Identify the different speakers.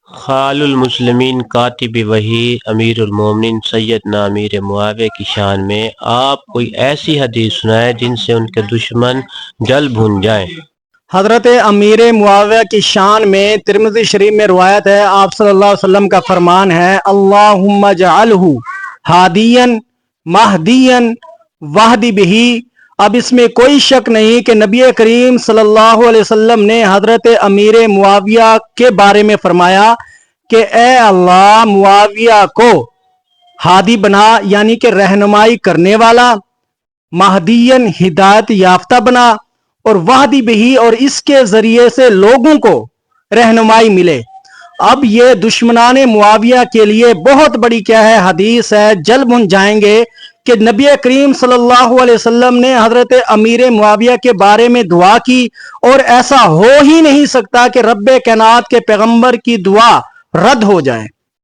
Speaker 1: خال المسلمین کاتب وحی امیر المومنین سیدنا امیر معاویہ کی شان میں آپ کوئی ایسی حدیث سنائے جن سے ان کے دشمن جل بھن جائیں۔
Speaker 2: حضرت امیر معاویہ کی شان میں ترمذی شریف میں روایت ہے، آپ صلی اللہ علیہ وسلم کا فرمان ہے، اللہم اجعلہ ہادیا مہدیا واہد بہ۔ اب اس میں کوئی شک نہیں کہ نبی کریم صلی اللہ علیہ وسلم نے حضرت امیر معاویہ کے بارے میں فرمایا کہ اے اللہ معاویہ کو ہادی بنا، یعنی کہ رہنمائی کرنے والا، مہدین ہدایت یافتہ بنا، اور وحدی بہی، اور اس کے ذریعے سے لوگوں کو رہنمائی ملے۔ اب یہ دشمنان معاویہ کے لیے بہت بڑی کیا ہے حدیث ہے، جل بھن جائیں گے کہ نبی کریم صلی اللہ علیہ وسلم نے حضرت امیر معاویہ کے بارے میں دعا کی، اور ایسا ہو ہی نہیں سکتا کہ رب کائنات کے پیغمبر کی دعا رد ہو جائے۔